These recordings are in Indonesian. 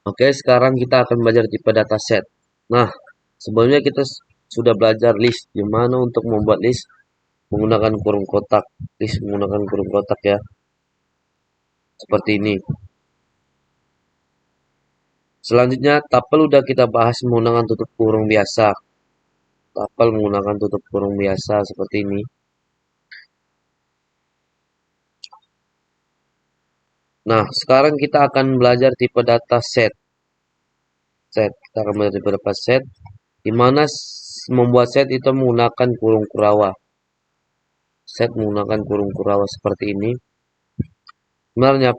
Oke, sekarang kita akan belajar tipe dataset. Nah, sebelumnya kita sudah belajar list, gimana untuk membuat list menggunakan kurung kotak. List menggunakan kurung kotak ya, seperti ini. Selanjutnya, tapel udah kita bahas menggunakan tutup kurung biasa. Tapel menggunakan tutup kurung biasa seperti ini. Nah, sekarang kita akan belajar tipe dataset. Kita akan belajar tipe dataset, di mana membuat set itu menggunakan kurung kurawa. Set menggunakan kurung kurawa seperti ini. Sebenarnya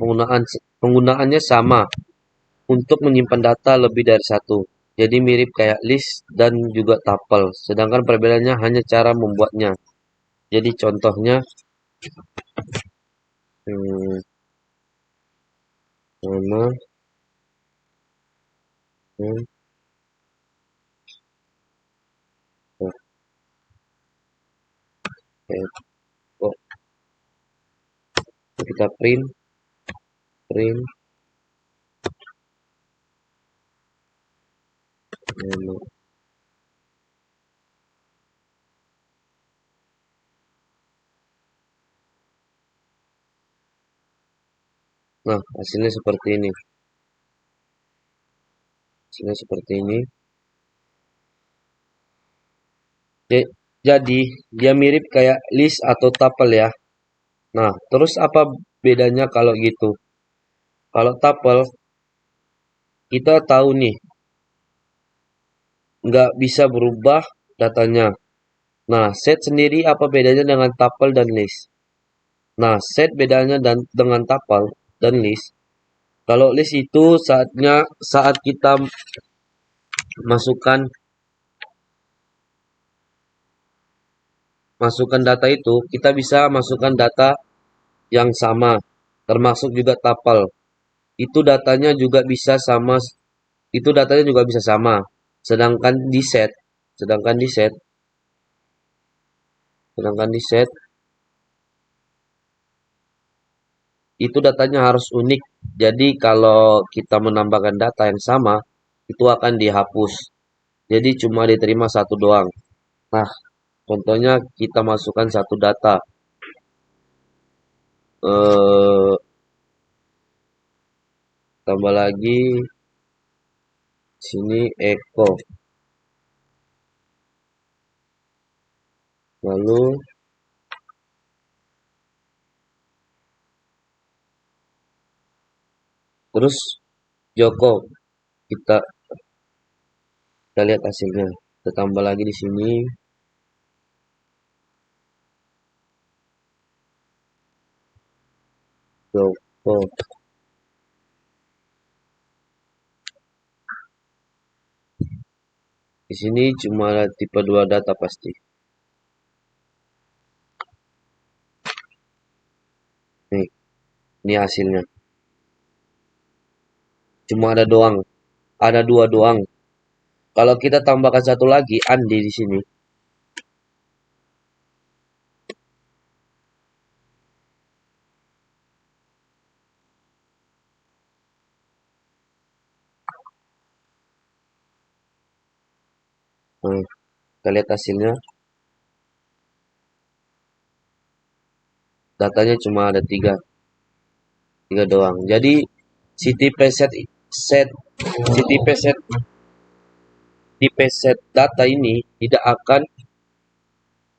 penggunaannya sama untuk menyimpan data lebih dari satu. Jadi mirip kayak list dan juga tuple. Sedangkan perbedaannya hanya cara membuatnya. Jadi contohnya, hmm, nama, hmm, oh, oh, kita print, nama. Nah, hasilnya seperti ini. Hasilnya seperti ini. Jadi, dia mirip kayak list atau tuple ya. Nah, terus apa bedanya kalau gitu? Kalau tuple, kita tahu nih, nggak bisa berubah datanya. Nah, set sendiri apa bedanya dengan tuple dan list? Nah, set bedanya dengan tuple dan list. Kalau list itu saat kita masukkan data itu, kita bisa masukkan data yang sama, termasuk juga tuple. Itu datanya juga bisa sama, itu datanya juga bisa sama. Sedangkan di set, sedangkan di set, sedangkan di set itu datanya harus unik. Jadi kalau kita menambahkan data yang sama, itu akan dihapus. Jadi cuma diterima satu doang. Nah, contohnya kita masukkan satu data. Eh, tambah lagi sini Eko. Lalu terus Joko. Kita kita lihat hasilnya. Kita tambah lagi di sini Joko. Di sini cuma ada tipe 2 data pasti. Nih, ini hasilnya. Cuma ada doang, ada dua doang. Kalau kita tambahkan satu lagi, Andi di sini. Nah, kita lihat hasilnya. Datanya cuma ada tiga doang. Jadi si tipe set si tipe set data ini tidak akan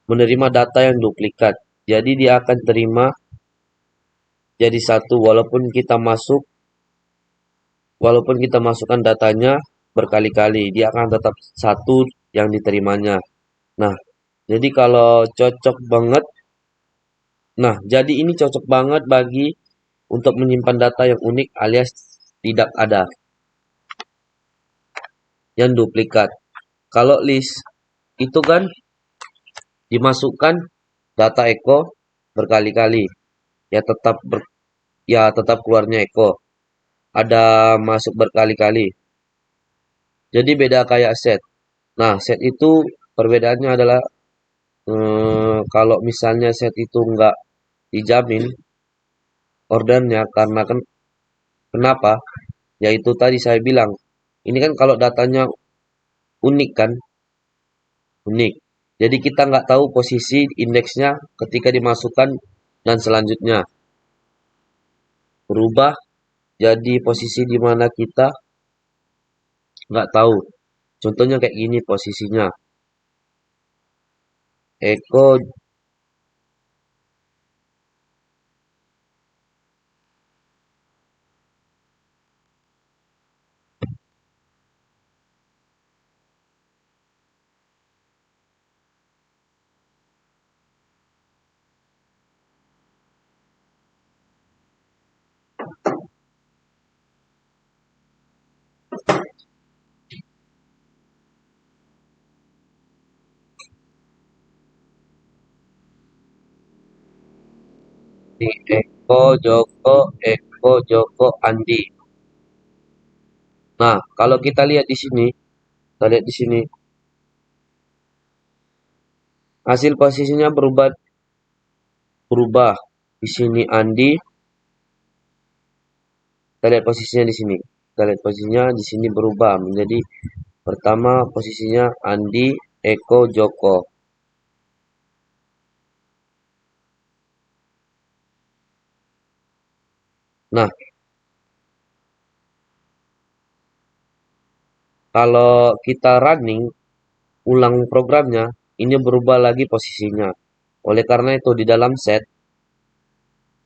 menerima data yang duplikat. Jadi dia akan terima jadi satu walaupun kita masukkan datanya berkali-kali, dia akan tetap satu yang diterimanya. Nah, jadi kalau cocok banget. Nah, jadi ini cocok banget bagi untuk menyimpan data yang unik alias tidak ada yang duplikat. Kalau list itu kan dimasukkan data Eko berkali-kali, ya tetap keluarnya Eko. Ada masuk berkali-kali. Jadi beda kayak set. Nah, set itu perbedaannya adalah kalau misalnya set itu nggak dijamin ordernya karena kenapa? Yaitu tadi saya bilang, ini kan kalau datanya unik kan, unik. Jadi kita nggak tahu posisi indeksnya ketika dimasukkan dan selanjutnya berubah jadi posisi di mana kita nggak tahu. Contohnya kayak gini posisinya. Eko di Eko Joko Andi. Nah, kalau kita lihat di sini, kita lihat di sini, hasil posisinya berubah berubah. Di sini Andi, kita lihat posisinya di sini. Kita lihat posisinya di sini berubah menjadi pertama posisinya Andi, Eko, Joko. Nah, kalau kita running ulang programnya, ini berubah lagi posisinya. Oleh karena itu di dalam set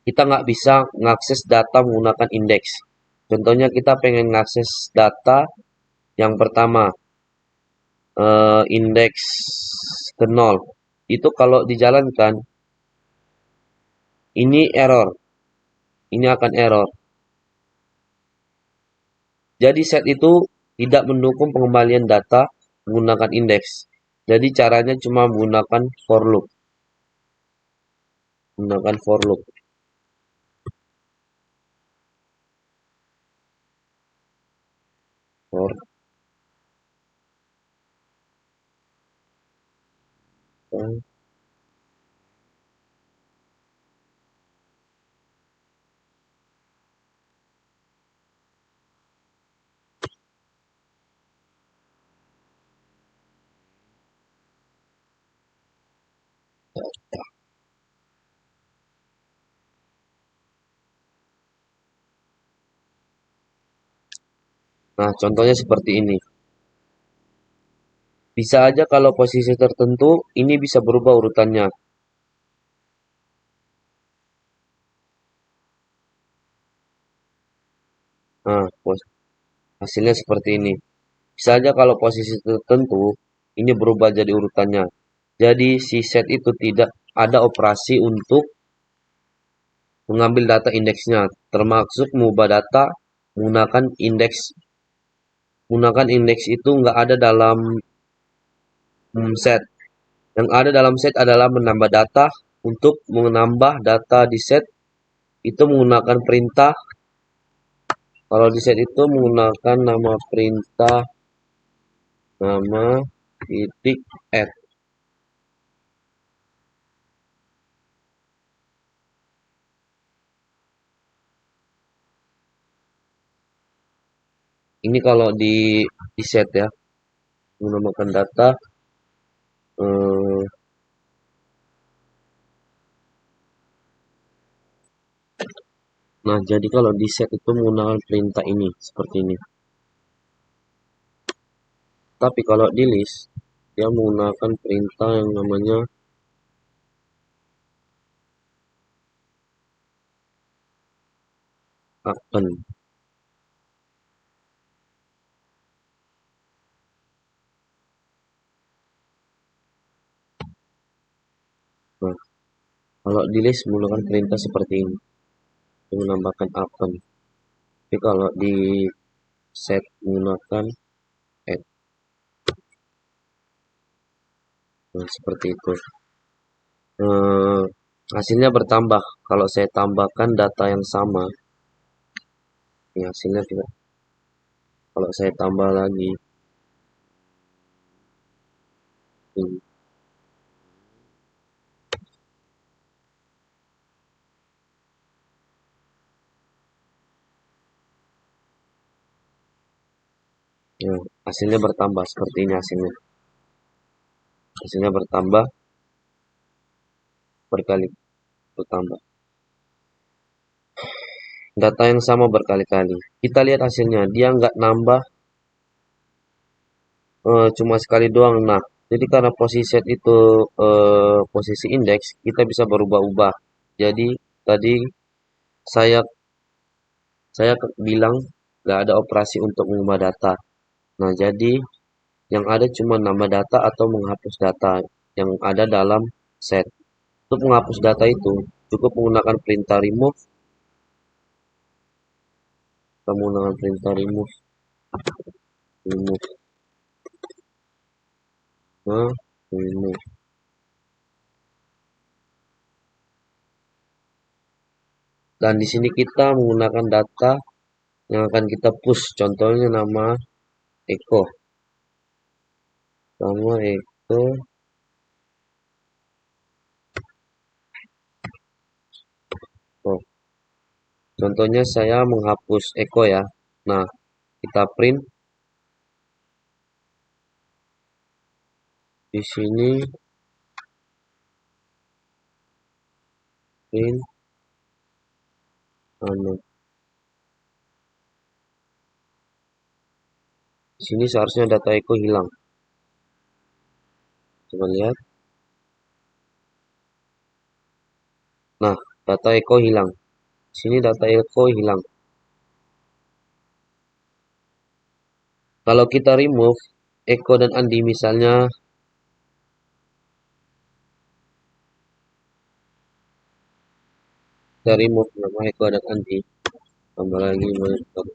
kita nggak bisa mengakses data menggunakan indeks. Contohnya kita pengen mengakses data yang pertama, indeks ke 0. Itu kalau dijalankan, ini error. Ini akan error. Jadi set itu tidak mendukung pengembalian data menggunakan indeks. Jadi caranya cuma menggunakan for loop. Menggunakan for loop. For. Nah, contohnya seperti ini. Bisa aja kalau posisi tertentu, ini bisa berubah urutannya. Nah, hasilnya seperti ini. Bisa aja kalau posisi tertentu, ini berubah jadi urutannya. Jadi si set itu tidak ada operasi untuk mengambil data indeksnya, termasuk mengubah data menggunakan indeks. Menggunakan indeks itu nggak ada dalam set. Yang ada dalam set adalah menambah data. Untuk menambah data di set itu menggunakan perintah. Kalau di set itu menggunakan nama perintah nama titik add. Ini kalau di set ya, menggunakan data. eh, Nah, jadi kalau di set itu menggunakan perintah ini seperti ini. Tapi kalau di list dia menggunakan perintah yang namanya append. Nah, kalau di list menggunakan perintah seperti ini, dia menambahkan append. Tapi kalau di set menggunakan add. Nah, seperti itu. Eh, Hasilnya bertambah. Kalau saya tambahkan data yang sama, ya hasilnya tidak. Kalau saya tambah lagi, ini. Nah, hasilnya bertambah seperti ini hasilnya. Hasilnya bertambah berkali bertambah. Data yang sama berkali-kali. Kita lihat hasilnya, dia nggak nambah cuma sekali doang. Nah, jadi karena posisi set itu posisi indeks, kita bisa berubah-ubah. Jadi tadi saya bilang nggak ada operasi untuk mengubah data. Nah, jadi yang ada cuma nama data atau menghapus data yang ada dalam set. Untuk menghapus data itu cukup menggunakan perintah remove. Kita menggunakan perintah remove, remove, nah, remove. Dan di sini kita menggunakan data yang akan kita push. Contohnya nama Eko, nama Eko. Oh, contohnya saya menghapus Eko ya. Nah, kita print di sini, print anu. Di sini seharusnya data Eko hilang. Coba lihat. Nah, data Eko hilang. Di sini data Eko hilang. Kalau kita remove Eko dan Andi misalnya, kita remove nama Eko dan Andi. Tambah lagi monitor.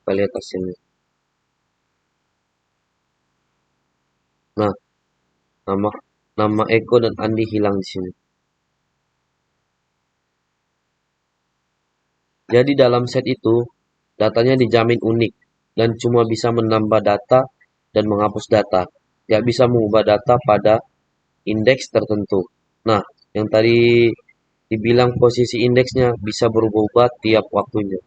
Kita lihat hasilnya. Nah, nama nama Eko dan Andi hilang di sini. Jadi dalam set itu datanya dijamin unik dan cuma bisa menambah data dan menghapus data. Tidak bisa mengubah data pada indeks tertentu. Nah, yang tadi dibilang posisi indeksnya bisa berubah-ubah tiap waktunya.